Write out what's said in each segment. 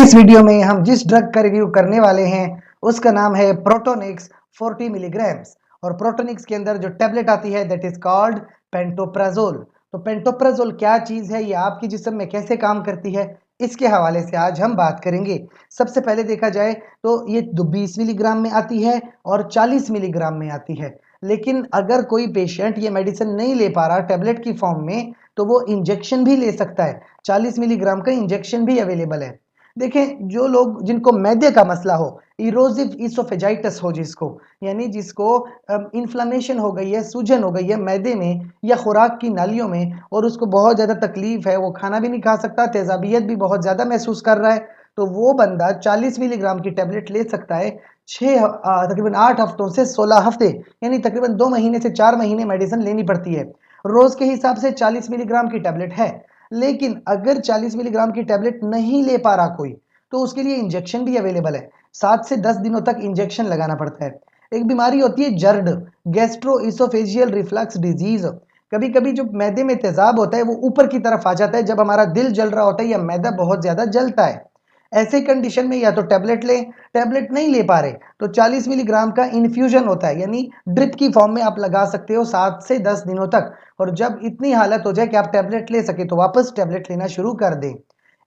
इस वीडियो में हम जिस ड्रग का रिव्यू करने वाले हैं उसका नाम है प्रोटोनिक्स 40 मिलीग्राम्स। और प्रोटोनिक्स के अंदर जो टैबलेट आती है दैट इज कॉल्ड पेंटोप्राजोल। तो पेंटोप्राजोल क्या चीज है, ये आपकी जिस्म में कैसे काम करती है, इसके हवाले से आज हम बात करेंगे। सबसे पहले देखा जाए तो ये 20 मिलीग्राम में आती है और 40 मिलीग्राम में आती है। लेकिन अगर कोई पेशेंट ये मेडिसिन नहीं ले पा रहा टैबलेट की फॉर्म में तो वो इंजेक्शन भी ले सकता है। 40 मिलीग्राम का इंजेक्शन भी अवेलेबल है। देखें, जो लोग जिनको मैदे का मसला हो, इरोजिव इसोफेजाइटिस हो, जिसको यानी जिसको इन्फ्लेमेशन हो गई है, सूजन हो गई है मैदे में या खुराक की नालियों में और उसको बहुत ज़्यादा तकलीफ है, वो खाना भी नहीं खा सकता, तेजाबियत भी बहुत ज़्यादा महसूस कर रहा है, तो वो बंदा 40 मिलीग्राम की टैबलेट ले सकता है। तकरीबन 8 हफ्तों से 16 हफ्ते यानी तकरीबन 2 महीने से 4 महीने मेडिसिन लेनी पड़ती है। रोज़ के हिसाब से 40 मिलीग्राम की टैबलेट है। लेकिन अगर 40 मिलीग्राम की टैबलेट नहीं ले पा रहा कोई तो उसके लिए इंजेक्शन भी अवेलेबल है। 7 से 10 दिनों तक इंजेक्शन लगाना पड़ता है। एक बीमारी होती है GERD, gastro oesophageal reflux disease. कभी कभी जो मैदे में तेजाब होता है वो ऊपर की तरफ आ जाता है जब हमारा दिल जल रहा होता है या मैदा बहुत ज्यादा जलता है। ऐसे कंडीशन में या तो टैबलेट लें, टैबलेट नहीं ले पा रहे तो 40 मिलीग्राम का इन्फ्यूजन होता है, यानी ड्रिप की फॉर्म में आप लगा सकते हो 7 से 10 दिनों तक। और जब इतनी हालत हो जाए कि आप टैबलेट ले सके तो वापस टैबलेट लेना शुरू कर दें।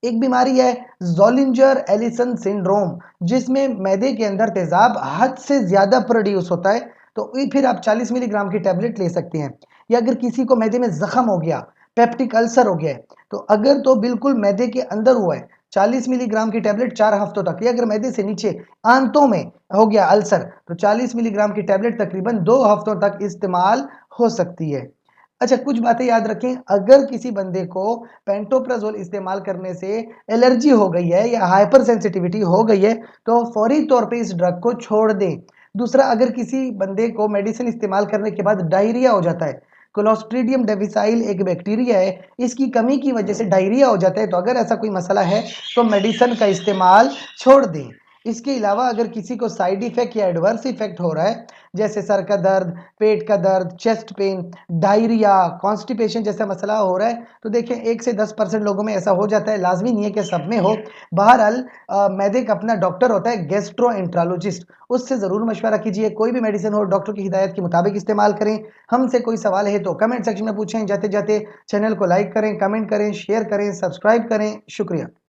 एक बीमारी है ज़ोलिंजर एलिसन सिंड्रोम, जिसमें मैदे के अंदर तेजाब हद से ज्यादा प्रोड्यूस होता है, तो फिर आप 40 मिलीग्राम की टैबलेट ले सकते हैं। या अगर किसी को मैदे में जख्म हो गया, पेप्टिक अल्सर हो गया है, तो अगर तो बिल्कुल मैदे के अंदर हुआ है 40 मिलीग्राम की टैबलेट 4 हफ्तों तक, या अगर मैदे से नीचे आंतों में हो गया अल्सर तो 40 मिलीग्राम की टैबलेट तकरीबन 2 हफ्तों तक इस्तेमाल हो सकती है। अच्छा, कुछ बातें याद रखें। अगर किसी बंदे को पेंटोप्राजोल इस्तेमाल करने से एलर्जी हो गई है या हाइपर सेंसिटिविटी हो गई है तो फौरी तौर पे इस ड्रग को छोड़ दें। दूसरा, अगर किसी बंदे को मेडिसिन इस्तेमाल करने के बाद डायरिया हो जाता है, क्लोस्ट्रीडियम डिफिसाइल एक बैक्टीरिया है, इसकी कमी की वजह से डायरिया हो जाता है, तो अगर ऐसा कोई मसला है तो मेडिसिन का इस्तेमाल छोड़ दें। इसके अलावा अगर किसी को साइड इफेक्ट या एडवर्स इफेक्ट हो रहा है जैसे सर का दर्द, पेट का दर्द, चेस्ट पेन, डायरिया, कॉन्स्टिपेशन जैसा मसला हो रहा है तो देखें 1 से 10% लोगों में ऐसा हो जाता है, लाजमी नहीं है कि सब में हो। बहरहाल मैदे का अपना डॉक्टर होता है गैस्ट्रोएंट्रोलॉजिस्ट, उससे ज़रूर मशवरा कीजिए। कोई भी मेडिसिन हो डॉक्टर की हिदायत के मुताबिक इस्तेमाल करें। हमसे कोई सवाल है तो कमेंट सेक्शन में पूछें। जाते जाते चैनल को लाइक करें, कमेंट करें, शेयर करें, सब्सक्राइब करें। शुक्रिया।